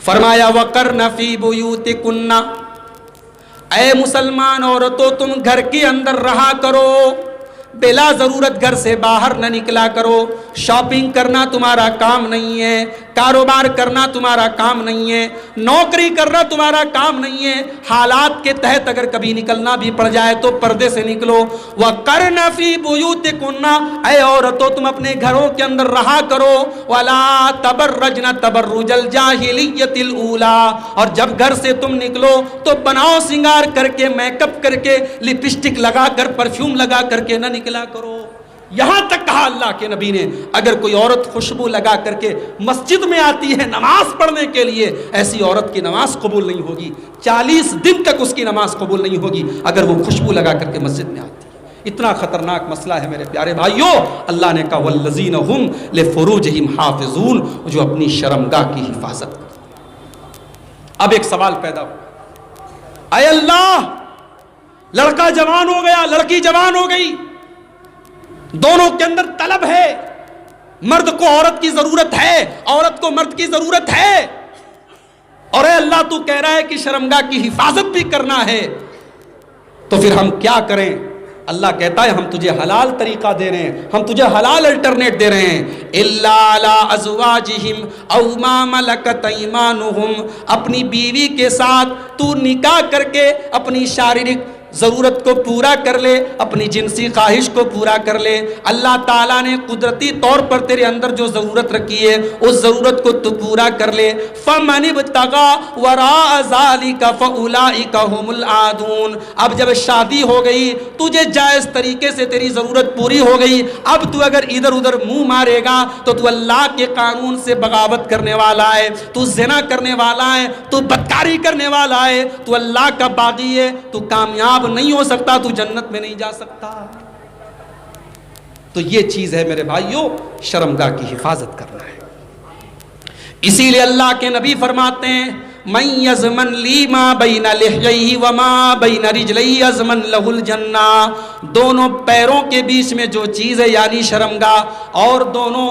فرمایا وَقَرْنَ فِي بُيُوتِكُنَّ، اے مسلمان عورتوں تم گھر کے اندر رہا کرو، بلا ضرورت گھر سے باہر نہ نکلا کرو۔ شاپنگ کرنا تمہارا کام نہیں ہے، کاروبار کرنا تمہارا کام نہیں ہے، نوکری کرنا تمہارا کام نہیں ہے۔ حالات کے تحت اگر کبھی نکلنا بھی پڑ جائے تو پردے سے نکلو۔ وَقَرْنَ فِي بُيُوتِكُنَّ، اے عورتوں تم اپنے گھروں کے اندر رہا کرو۔ وَلَا تَبَرَّجْنَ تَبَرُّجَ الْجَاهِلِيَّةِ الْأُولَىٰ، اور جب گھر سے تم نکلو تو بناؤ سنگار کر کے، میک اپ کر کے، لپسٹک لگا کر، پرفیوم لگا کر کے نہ نکلا کرو۔ یہاں تک کہا اللہ کے نبی نے اگر کوئی عورت خوشبو لگا کر کے مسجد میں آتی ہے نماز پڑھنے کے لیے، ایسی عورت کی نماز قبول نہیں ہوگی، 40 دن تک اس کی نماز قبول نہیں ہوگی اگر وہ خوشبو لگا کر کے مسجد میں آتی ہے۔ اتنا خطرناک مسئلہ ہے میرے پیارے بھائیوں۔ اللہ نے کہا والذین هم لفروجہم حافظون، جو اپنی شرمگاہ کی حفاظت کرتے۔ اب ایک سوال پیدا ہو، اے اللہ، لڑکا جوان ہو گیا، لڑکی جوان ہو گئی، دونوں کے اندر طلب ہے، مرد کو عورت کی ضرورت ہے، عورت کو مرد کی ضرورت ہے، اور اے اللہ تو کہہ رہا ہے کہ شرمگاہ کی حفاظت بھی کرنا ہے، تو پھر ہم کیا کریں؟ اللہ کہتا ہے ہم تجھے حلال طریقہ دے رہے ہیں، ہم تجھے حلال الٹرنیٹ دے رہے ہیں۔ الا علی ازواجہم او ما ملکت ایمانہم، اپنی بیوی کے ساتھ تو نکاح کر کے اپنی شاریرک ضرورت کو پورا کر لے، اپنی جنسی خواہش کو پورا کر لے۔ اللہ تعالیٰ نے قدرتی طور پر تیرے اندر جو ضرورت رکھی ہے اس ضرورت کو تو پورا کر لے۔ فَمَنِ ابْتَغَىٰ وَرَاءَ ذَلِكَ فَأُولَٰئِكَ هُمُ الْعَادُونَ، اب جب شادی ہو گئی، تجھے جائز طریقے سے تیری ضرورت پوری ہو گئی، اب تو اگر ادھر ادھر منہ مارے گا تو تو اللہ کے قانون سے بغاوت کرنے والا ہے، تو زنا کرنے والا ہے، تو بدکاری کرنے والا ہے، تو اللہ کا باغی ہے، تو کامیاب نہیں ہو سکتا، تو جنت میں نہیں جا سکتا۔ تو یہ چیز ہے میرے بھائیوں، شرمگاہ کی حفاظت کرنا ہے۔ اسی لیے اللہ کے نبی فرماتے ہیں من یضمن لی ما بین لحیہ وما بین رجلیہ یضمن لہ الجنہ، دونوں پیروں کے بیچ میں جو چیز ہے یعنی شرمگاہ، اور دونوں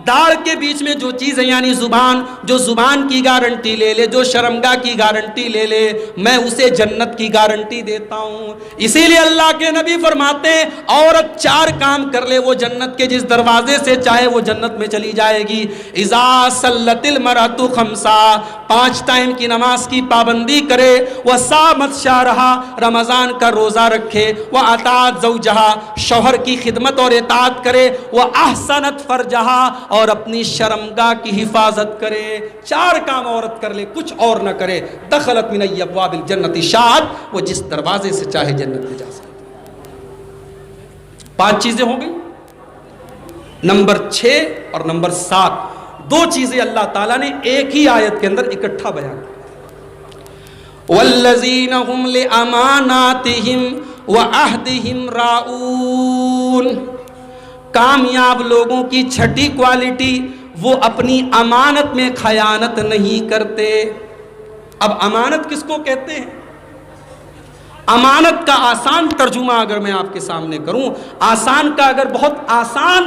داڑھ کے بیچ میں جو چیز ہے یعنی زبان، جو زبان کی گارنٹی لے لے، جو شرمگاہ کی گارنٹی لے لے، میں اسے جنت کی گارنٹی دیتا ہوں۔ اسی لیے اللہ کے نبی فرماتے ہیں عورت 4 کام کر لے وہ جنت کے جس دروازے سے چاہے وہ جنت میں چلی جائے گی۔ اذا صلت المرأۃ 5، 5 ٹائم کی نماز کی پابندی کرے، وصامت شہرہا، رمضان کا روزہ رکھے، واطاعت زوجہا، شوہر کی خدمت اور اطاعت کرے، واحسنت فرجہا، اور اپنی شرمگاہ کی حفاظت کرے۔ 4 کام عورت کر لے، کچھ اور نہ کرے، دخلت من ابواب الجنت شاءت، وہ جس دروازے سے چاہے جنت میں جا سکتے۔ 5 چیزیں ہو گئی۔ نمبر 6 اور نمبر 7، 2 چیزیں اللہ تعالیٰ نے ایک ہی آیت کے اندر اکٹھا بیان کی۔ والذین هم لاماناتہم وعہدہم راعون، کامیاب لوگوں کی 6ٹھی کوالٹی، وہ اپنی امانت میں خیانت نہیں کرتے۔ اب امانت کس کو کہتے ہیں؟ امانت کا آسان ترجمہ اگر میں آپ کے سامنے کروں، آسان کا اگر بہت آسان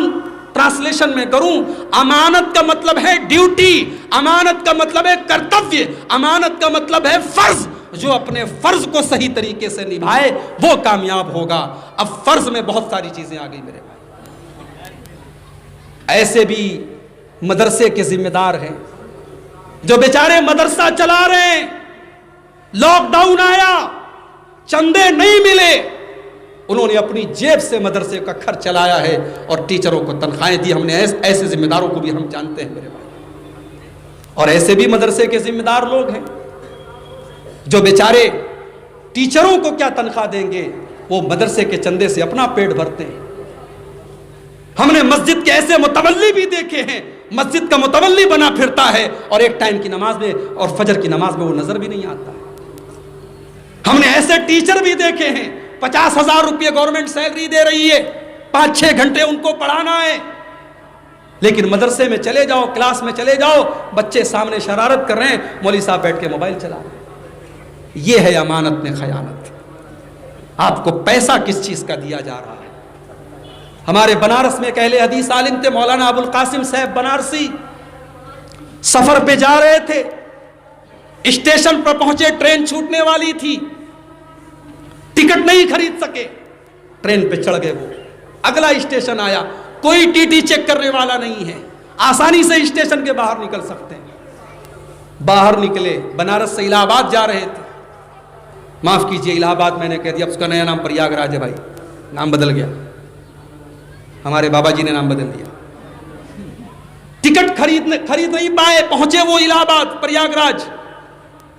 ٹرانسلیشن میں کروں، امانت کا مطلب ہے ڈیوٹی، امانت کا مطلب ہے کرتویہ، امانت کا مطلب ہے فرض۔ جو اپنے فرض کو صحیح طریقے سے نبھائے وہ کامیاب ہوگا۔ اب فرض میں بہت ساری چیزیں آ گئی میرے بھائی۔ ایسے بھی مدرسے کے ذمہ دار ہیں جو بیچارے مدرسہ چلا رہے ہیں، لاک ڈاؤن آیا، چندے نہیں ملے، انہوں نے اپنی جیب سے مدرسے کا خرچ چلایا ہے اور ٹیچروں کو تنخواہیں دی۔ ہم نے ایسے ذمہ داروں کو بھی ہم جانتے ہیں میرے بھائی۔ اور ایسے بھی مدرسے کے ذمہ دار لوگ ہیں جو بیچارے ٹیچروں کو کیا تنخواہ دیں گے، وہ مدرسے کے چندے سے اپنا پیٹ بھرتے ہیں۔ ہم نے مسجد کے ایسے متولی بھی دیکھے ہیں، مسجد کا متولی بنا پھرتا ہے اور ایک ٹائم کی نماز میں اور فجر کی نماز میں وہ نظر بھی نہیں آتا ہے۔ ہم نے ایسے ٹیچر بھی دیکھے ہیں، 50,000 روپے گورنمنٹ سیلری دے رہی ہے، 5-6 گھنٹے ان کو پڑھانا ہے، لیکن مدرسے میں چلے جاؤ، کلاس میں چلے جاؤ، بچے سامنے شرارت کر رہے ہیں، مولوی صاحب بیٹھ کے موبائل چلا رہے ہیں۔ یہ ہے امانت میں خیانت۔ آپ کو پیسہ کس چیز کا دیا جا رہا ہے؟ ہمارے بنارس میں ایک اہل حدیث عالم تھے، مولانا ابو القاسم صاحب بنارسی، سفر پہ جا رہے تھے، اسٹیشن پر پہنچے, ٹرین چھوٹنے والی تھی, ٹکٹ نہیں خرید سکے, ٹرین پہ چڑھ گئے. وہ اگلا اسٹیشن آیا, کوئی ٹی ٹی چیک کرنے والا نہیں ہے, آسانی سے اسٹیشن کے باہر نکل سکتے ہیں. باہر نکلے, بنارس سے الہ آباد جا رہے تھے. معاف کیجئے الہ آباد میں نے کہہ دیا, اس کا نیا نام پریاگ راج ہے بھائی, نام بدل گیا, ہمارے بابا جی نے نام بدل دیا. ٹکٹ خرید نہیں پائے, پہنچے وہ الہ آباد پریاگ راج,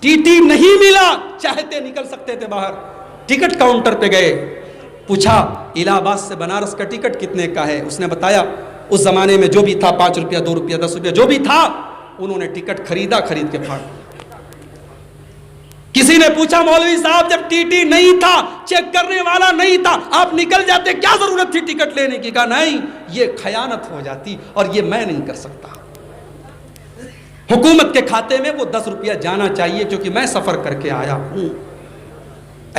ٹی ٹی نہیں ملا, چاہتے نکل سکتے تھے باہر. ٹکٹ کاؤنٹر پہ گئے, پوچھا الہ آباد سے بنارس کا ٹکٹ کتنے کا ہے. اس نے بتایا اس زمانے میں جو بھی تھا 5 روپیہ 2 روپیہ 10 روپیہ جو بھی تھا, انہوں نے ٹکٹ خریدا, خرید کے پھاڑ. کسی نے پوچھا مولوی صاحب جب ٹی ٹی نہیں تھا, چیک کرنے والا نہیں تھا, آپ نکل جاتے, کیا ضرورت تھی ٹکٹ لینے کی. کہا نہیں, یہ خیانت ہو جاتی اور یہ میں نہیں کر سکتا. حکومت کے کھاتے میں وہ 10 روپیہ جانا چاہیے کیونکہ میں سفر کر کے آیا ہوں.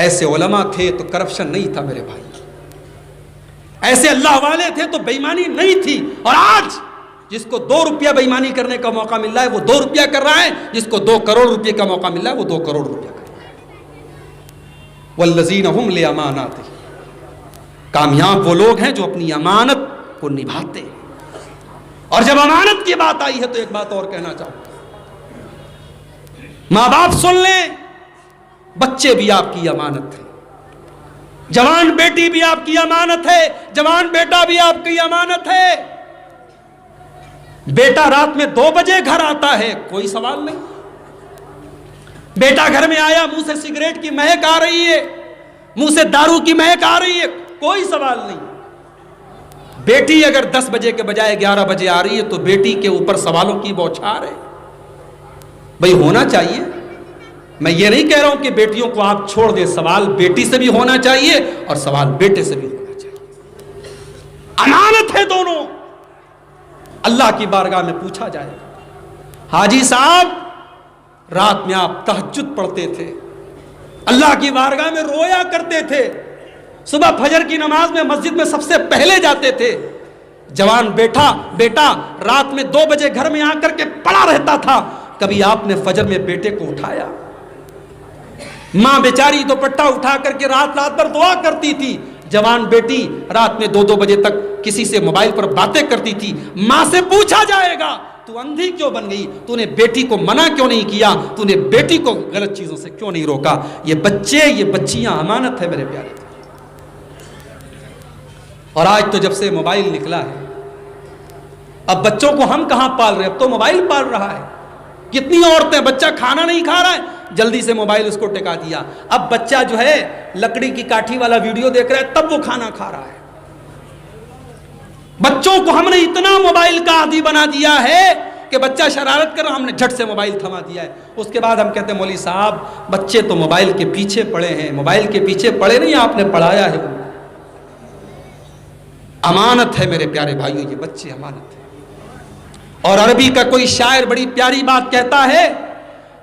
ایسے علماء تھے تو کرپشن نہیں تھا میرے بھائی, ایسے اللہ والے تھے تو بےایمانی نہیں تھی. اور آج جس کو 2 روپیہ بےایمانی کرنے کا موقع مل رہا ہے وہ 2 روپیہ کر رہا ہے, جس کو 2 کروڑ روپے کا موقع مل رہا ہے وہ 2 کروڑ روپیہ کر رہا ہے. والذین هم لأماناتهم, کامیاب وہ لوگ ہیں جو اپنی امانت کو نبھاتے ہیں. اور جب امانت کی بات آئی ہے تو ایک بات اور کہنا چاہوں, ماں باپ سن لیں, بچے بھی آپ کی امانت ہے, جوان بیٹی بھی آپ کی امانت ہے, جوان بیٹا بھی آپ کی امانت ہے. بیٹا رات میں 2 بجے گھر آتا ہے, کوئی سوال نہیں. بیٹا گھر میں آیا, منہ سے سگریٹ کی مہک آ رہی ہے, منہ سے دارو کی مہک آ رہی ہے, کوئی سوال نہیں. بیٹی اگر 10 بجے کے بجائے 11 بجے آ رہی ہے تو بیٹی کے اوپر سوالوں کی بوچھار ہے. بھئی ہونا چاہیے, میں یہ نہیں کہہ رہا ہوں کہ بیٹیوں کو آپ چھوڑ دیں, سوال بیٹی سے بھی ہونا چاہیے اور سوال بیٹے سے بھی ہونا چاہیے. امانت ہے دونوں, اللہ کی بارگاہ میں پوچھا جائے گا. حاجی صاحب رات میں آپ تہجد پڑھتے تھے, اللہ کی بارگاہ میں رویا کرتے تھے, صبح فجر کی نماز میں مسجد میں سب سے پہلے جاتے تھے. جوان بیٹا رات میں 2 بجے گھر میں آ کر کے پڑا رہتا تھا, کبھی آپ نے فجر میں بیٹے کو اٹھایا؟ ماں بیچاری دوپٹہ اٹھا کر کے رات بھر دعا کرتی تھی. جوان بیٹی رات میں 2 بجے تک کسی سے موبائل پر باتیں کرتی تھی. ماں سے پوچھا جائے گا تو اندھی کیوں بن گئی, تو نے بیٹی کو منع کیوں نہیں کیا, تو نے بیٹی کو غلط چیزوں سے کیوں نہیں روکا. یہ بچے, یہ بچیاں امانت ہے میرے پیارے. اور آج تو جب سے موبائل نکلا ہے, اب بچوں کو ہم کہاں پال رہے, اب تو موبائل پال رہا ہے. کتنی عورتیں, بچہ کھانا نہیں کھا رہا ہے, جلدی سے موبائل اس کو ٹکا دیا. اب بچہ جو ہے لکڑی کی کاٹھی والا ویڈیو دیکھ رہا ہے تب وہ کھانا کھا رہا ہے. بچوں کو ہم نے اتنا موبائل کا عادی بنا دیا ہے کہ بچہ شرارت کر رہا, ہم نے جھٹ سے موبائل تھما دیا ہے. اس کے بعد ہم کہتے ہیں مولوی صاحب بچے تو موبائل کے پیچھے پڑے ہیں. موبائل کے پیچھے پڑے نہیں, آپ نے پڑھایا ہے. امانت ہے میرے پیارے بھائیوں, یہ بچے امانت ہے. اور عربی کا کوئی شاعر بڑی پیاری بات کہتا ہے,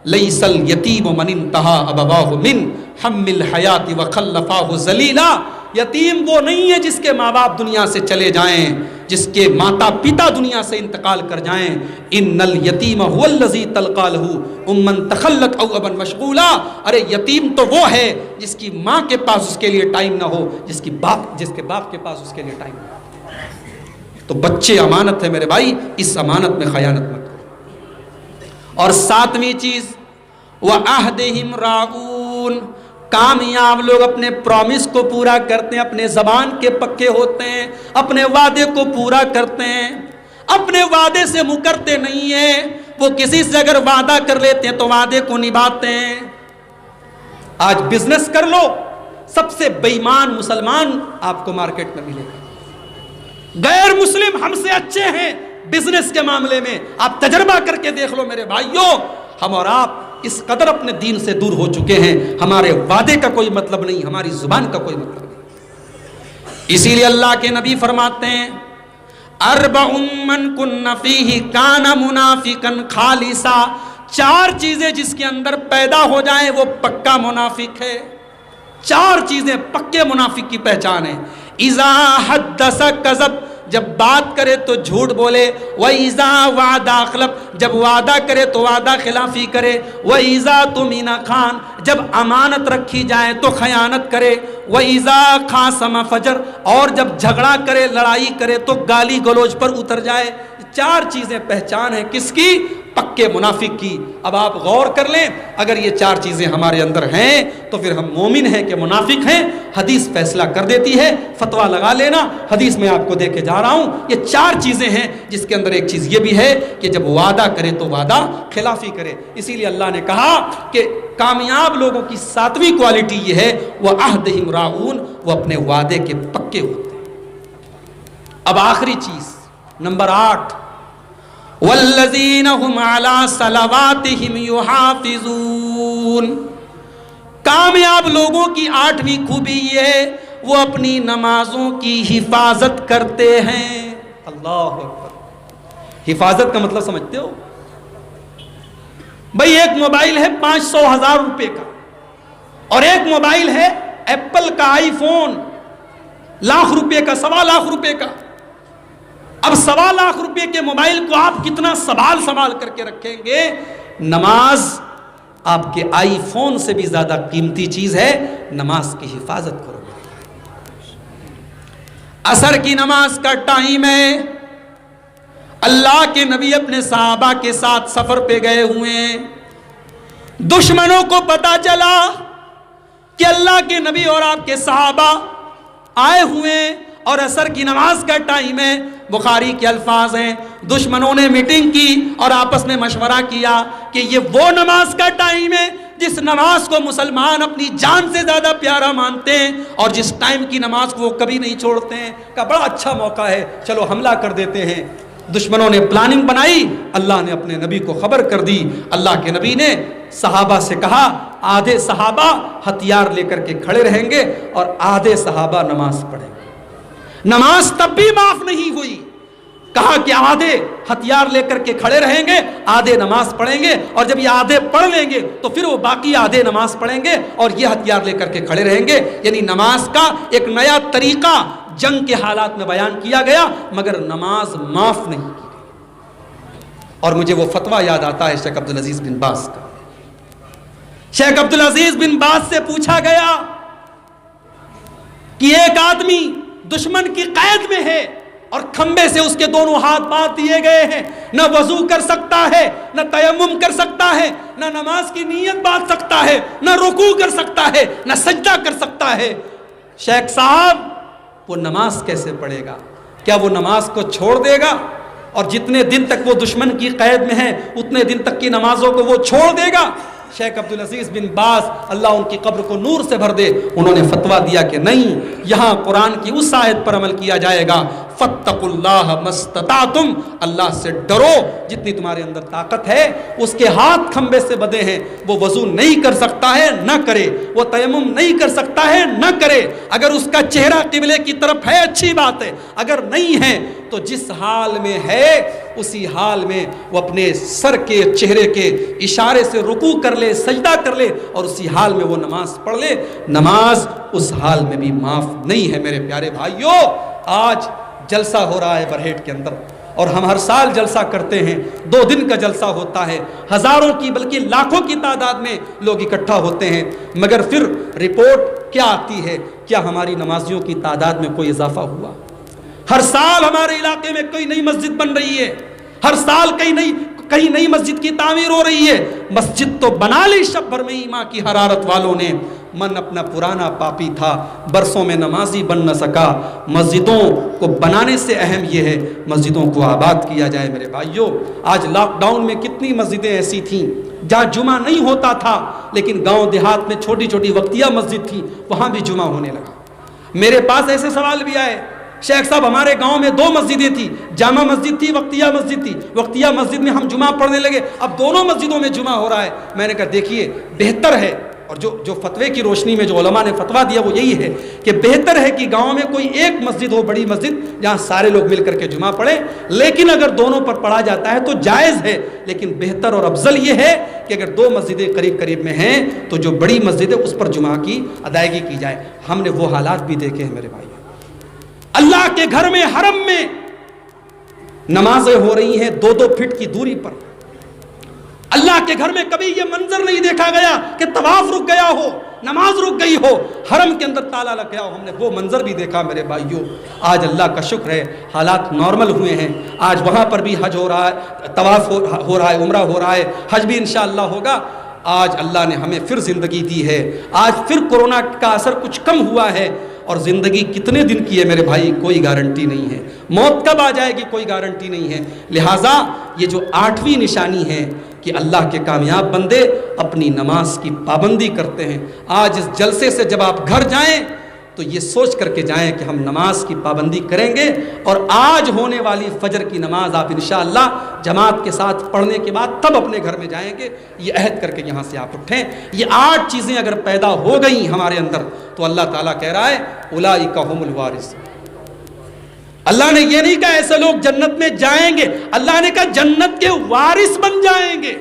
لیس الیتیم من انتہا ابواہ من حم الحیات وخلفاہ ذلیلا. یتیم وہ نہیں ہے جس کے ماں باپ دنیا سے چلے جائیں, جس کے ماتا پتا دنیا سے انتقال کر جائیں. ان الیتیم هو الذی تلقى له امن تخلت او ابا مشغولا. ارے یتیم تو وہ ہے جس کی ماں کے پاس اس کے لیے ٹائم نہ ہو, جس کے باپ کے پاس اس کے لیے ٹائم نہ ہو. تو بچے امانت ہے میرے بھائی, اس امانت میں خیانت مت کرو. اور 7ویں چیز وعہدہم راعون, کامیاب لوگ اپنے پرومس کو پورا کرتے ہیں, اپنے زبان کے پکے ہوتے ہیں, اپنے وعدے کو پورا کرتے ہیں, اپنے وعدے سے مکرتے نہیں ہیں. وہ کسی سے اگر وعدہ کر لیتے ہیں تو وعدے کو نبھاتے ہیں. آج بزنس کر لو, سب سے بے ایمان مسلمان آپ کو مارکیٹ میں ملے گا. غیر مسلم ہم سے اچھے ہیں بزنس کے معاملے میں, آپ تجربہ کر کے دیکھ لو میرے بھائیوں. ہم اور آپ اس قدر اپنے دین سے دور ہو چکے ہیں, ہمارے وعدے کا کوئی مطلب نہیں, ہماری زبان کا کوئی مطلب نہیں. اسی لیے اللہ کے نبی فرماتے ہیں اربع من کن فیہ کان منافقا خالصا. 4 چیزیں جس کے اندر پیدا ہو جائیں وہ پکا منافق ہے. 4 چیزیں پکے منافق کی پہچان ہے. اذا حدث کذب جب بات کرے تو جھوٹ بولے، وَإِذَا وَعَدَ أَخْلَفَ جب وعدہ کرے تو وعدہ خلافی کرے، وَإِذَا تُمِنَ خان جب امانت رکھی جائے تو خیانت کرے، وَإِذَا خَاصَمَ فَجَرَ اور جب جھگڑا کرے لڑائی کرے تو گالی گلوچ پر اتر جائے۔ چار چیزیں پہچان ہیں کس کی؟ پکے منافق کی۔ اب آپ غور کر لیں، اگر یہ چار چیزیں ہمارے اندر ہیں تو پھر ہم مومن ہیں کہ منافق ہیں؟ حدیث فیصلہ کر دیتی ہے، فتویٰ لگا لینا۔ حدیث میں آپ کو دے کے جا رہا ہوں، یہ چار چیزیں ہیں، جس کے اندر ایک چیز یہ بھی ہے کہ جب وعدہ کرے تو وعدہ خلافی کرے۔ اسی لیے اللہ نے کہا کہ کامیاب لوگوں کی ساتویں کوالٹی یہ ہے، وَعَهْدِهِمْ رَاعُونَ وہ اپنے وعدے کے پکے ہوتے ہیں۔ اب آخری چیز نمبر 8، وَالَّذِينَ هُمْ عَلَىٰ صَلَوَاتِهِمْ يُحَافِظُونَ کامیاب لوگوں کی 8ویں خوبی یہ ہے، وہ اپنی نمازوں کی حفاظت کرتے ہیں۔ اللہ اکبر۔ حفاظت کا مطلب سمجھتے ہو؟ بھئی ایک موبائل ہے 500,000 روپے کا، اور ایک موبائل ہے ایپل کا آئی فون لاکھ روپے کا، 1.25 روپے کا۔ اب 1.25 روپے کے موبائل کو آپ کتنا سنبھال کر کے رکھیں گے؟ نماز آپ کے آئی فون سے بھی زیادہ قیمتی چیز ہے، نماز کی حفاظت کرو۔ عصر کی نماز کا ٹائم ہے، اللہ کے نبی اپنے صحابہ کے ساتھ سفر پہ گئے ہوئے ہیں، دشمنوں کو پتا چلا کہ اللہ کے نبی اور آپ کے صحابہ آئے ہوئے ہیں اور عصر کی نماز کا ٹائم ہے۔ بخاری کے الفاظ ہیں، دشمنوں نے میٹنگ کی اور آپس میں مشورہ کیا کہ یہ وہ نماز کا ٹائم ہے جس نماز کو مسلمان اپنی جان سے زیادہ پیارا مانتے ہیں، اور جس ٹائم کی نماز کو وہ کبھی نہیں چھوڑتے ہیں۔ کہ بڑا اچھا موقع ہے، چلو حملہ کر دیتے ہیں۔ دشمنوں نے پلاننگ بنائی، اللہ نے اپنے نبی کو خبر کر دی۔ اللہ کے نبی نے صحابہ سے کہا، آدھے صحابہ ہتھیار لے کر کے کھڑے رہیں گے اور آدھے صحابہ نماز پڑھیں گے۔ نماز تب بھی معاف نہیں ہوئی، کہا کہ آدھے ہتھیار لے کر کے کھڑے رہیں گے، آدھے نماز پڑھیں گے، اور جب یہ آدھے پڑھ لیں گے تو پھر وہ باقی آدھے نماز پڑھیں گے اور یہ ہتھیار لے کر کے کھڑے رہیں گے۔ یعنی نماز کا ایک نیا طریقہ جنگ کے حالات میں بیان کیا گیا، مگر نماز معاف نہیں کی گئی۔ اور مجھے وہ فتویٰ یاد آتا ہے شیخ عبدالعزیز بن باز کا۔ شیخ عبدالعزیز بن باز سے پوچھا گیا کہ ایک آدمی دشمن کی قید میں ہے اور کھمبے سے اس کے دونوں ہاتھ باندھ دیے گئے ہیں، نہ وضو کر سکتا ہے، نہ تیمم کر سکتا ہے، نہ نماز کی نیت باندھ سکتا ہے، نہ رکوع کر سکتا ہے، نہ سجدہ کر سکتا ہے۔ شیخ صاحب وہ نماز کیسے پڑھے گا؟ کیا وہ نماز کو چھوڑ دے گا؟ اور جتنے دن تک وہ دشمن کی قید میں ہے اتنے دن تک کی نمازوں کو وہ چھوڑ دے گا؟ شیخ عبدالعزیز بن باز اللہ ان کی قبر کو نور سے بھر دے، انہوں نے فتویٰ دیا کہ نہیں، یہاں قرآن کی اس آیت پر عمل کیا جائے گا، فَاتَّقُوا اللَّهَ مَا اسْتَطَعْتُمْ اللہ سے ڈرو جتنی تمہارے اندر طاقت ہے۔ اس کے ہاتھ کھمبے سے بدے ہیں، وہ وضو نہیں کر سکتا ہے نہ کرے، وہ تیمم نہیں کر سکتا ہے نہ کرے۔ اگر اس کا چہرہ قبلے کی طرف ہے اچھی بات ہے، اگر نہیں ہے تو جس حال میں ہے اسی حال میں وہ اپنے سر کے چہرے کے اشارے سے رکوع کر لے، سجدہ کر لے، اور اسی حال میں وہ نماز پڑھ لے۔ نماز اس حال میں بھی معاف نہیں ہے۔ میرے پیارے بھائیوں، آج جلسہ ہو رہا ہے برہیٹ کے اندر، اور ہم ہر سال جلسہ کرتے ہیں، 2 دن کا جلسہ ہوتا ہے، ہزاروں کی بلکہ لاکھوں کی تعداد میں لوگ اکٹھا ہوتے ہیں، مگر پھر رپورٹ کیا آتی ہے؟ کیا ہماری نمازیوں کی تعداد میں کوئی اضافہ ہوا؟ ہر سال ہمارے علاقے میں کوئی نئی مسجد بن رہی ہے، ہر سال کہیں نئی مسجد کی تعمیر ہو رہی ہے۔ مسجد تو بنا لی شب بھر میں ہی ماں کی حرارت والوں نے، من اپنا پرانا پاپی تھا، برسوں میں نمازی بن نہ سکا۔ مسجدوں کو بنانے سے اہم یہ ہے مسجدوں کو آباد کیا جائے۔ میرے بھائیوں، آج لاک ڈاؤن میں کتنی مسجدیں ایسی تھیں جہاں جمعہ نہیں ہوتا تھا، لیکن گاؤں دیہات میں چھوٹی چھوٹی وقتیہ مسجد تھی، وہاں بھی جمعہ ہونے لگا۔ میرے پاس ایسے سوال بھی آئے، شیخ صاحب ہمارے گاؤں میں 2 مسجدیں تھی، جامع مسجد تھی، وقتیہ مسجد تھی، وقتیہ مسجد میں ہم جمعہ پڑھنے لگے، اب دونوں مسجدوں میں جمعہ ہو رہا ہے۔ میں نے کہا دیکھیے بہتر ہے، اور جو فتوے کی روشنی میں جو علماء نے فتویٰ دیا وہ یہی ہے کہ بہتر ہے کہ گاؤں میں کوئی ایک مسجد ہو، بڑی مسجد، جہاں سارے لوگ مل کر کے جمعہ پڑھیں، لیکن اگر دونوں پر پڑھا جاتا ہے تو جائز ہے، لیکن بہتر اور افضل یہ ہے کہ اگر 2 مسجدیں قریب قریب میں ہیں تو جو بڑی مسجد ہے اس پر جمعہ کی ادائیگی کی جائے۔ ہم نے وہ حالات بھی دیکھے ہیں میرے بھائی، اللہ کے گھر میں حرم میں نمازیں ہو رہی ہیں 2-2 فٹ کی دوری پر. اللہ کے گھر میں کبھی یہ منظر نہیں دیکھا گیا کہ طواف رک گیا ہو, نماز رک گئی ہو, حرم کے اندر تالا لگ گیا ہو. ہم نے وہ منظر بھی دیکھا میرے بھائیوں. آج اللہ کا شکر ہے حالات نارمل ہوئے ہیں. آج وہاں پر بھی حج ہو رہا ہے, طواف ہو رہا ہے, عمرہ ہو رہا ہے, حج بھی انشاءاللہ ہوگا. آج اللہ نے ہمیں پھر زندگی دی ہے. آج پھر کورونا کا اثر کچھ کم ہوا ہے. اور زندگی کتنے دن کی ہے میرے بھائی, کوئی گارنٹی نہیں ہے. موت کب آ جائے گی کوئی گارنٹی نہیں ہے. لہٰذا یہ جو 8ویں نشانی ہے کہ اللہ کے کامیاب بندے اپنی نماز کی پابندی کرتے ہیں. آج اس جلسے سے جب آپ گھر جائیں تو یہ سوچ کر کے جائیں کہ ہم نماز کی پابندی کریں گے, اور آج ہونے والی فجر کی نماز آپ انشاءاللہ جماعت کے ساتھ پڑھنے کے بعد تب اپنے گھر میں جائیں گے. یہ عہد کر کے یہاں سے آپ اٹھیں. یہ 8 چیزیں اگر پیدا ہو گئیں ہمارے اندر تو اللہ تعالیٰ کہہ رہا ہے اولئک هم الوارث. اللہ نے یہ نہیں کہا ایسے لوگ جنت میں جائیں گے, اللہ نے کہا جنت کے وارث بن جائیں گے.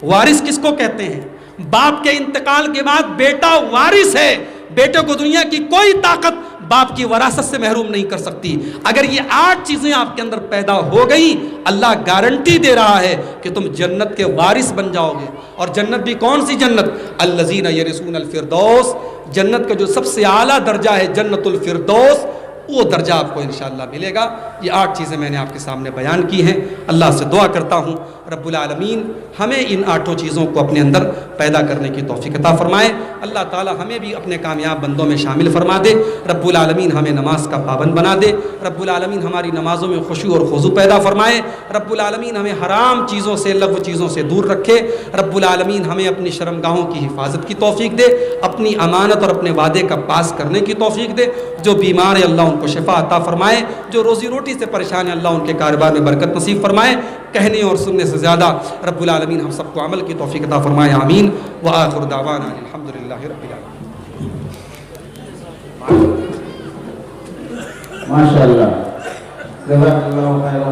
وارث کس کو کہتے ہیں؟ باپ کے انتقال کے بعد بیٹا وارث ہے. بیٹے کو دنیا کی کوئی طاقت باپ کی وراثت سے محروم نہیں کر سکتی. اگر یہ 8 چیزیں آپ کے اندر پیدا ہو گئیں, اللہ گارنٹی دے رہا ہے کہ تم جنت کے وارث بن جاؤ گے. اور جنت بھی کون سی جنت؟ الذین یرثون الفردوس. جنت کا جو سب سے اعلیٰ درجہ ہے جنت الفردوس, وہ درجہ آپ کو انشاءاللہ ملے گا. یہ 8 چیزیں میں نے آپ کے سامنے بیان کی ہیں. اللہ سے دعا کرتا ہوں رب العالمین ہمیں ان 8 چیزوں کو اپنے اندر پیدا کرنے کی توفیق عطا فرمائے. اللہ تعالی ہمیں بھی اپنے کامیاب بندوں میں شامل فرما دے. رب العالمین ہمیں نماز کا پابند بنا دے. رب العالمین ہماری نمازوں میں خشوع اور خضوع پیدا فرمائے. رب العالمین ہمیں حرام چیزوں سے, لغو چیزوں سے دور رکھے. رب العالمین ہمیں اپنی شرمگاہوں کی حفاظت کی توفیق دے, اپنی امانت اور اپنے وعدے کا پاس کرنے کی توفیق دے. جو بیمار ہیں اللہ ان کو شفا عطا فرمائے. جو روزی روٹی سے پریشان ہیں اللہ ان کے کاروبار میں برکت نصیب فرمائے. کہنے اور سننے سے زیادہ رب العالمین ہم سب کو عمل کی توفیق عطا فرمائے. آمین. وآخر دعوانا الحمدللہ رب العالمین. ماشاءاللہ. جزاک اللہ خیر.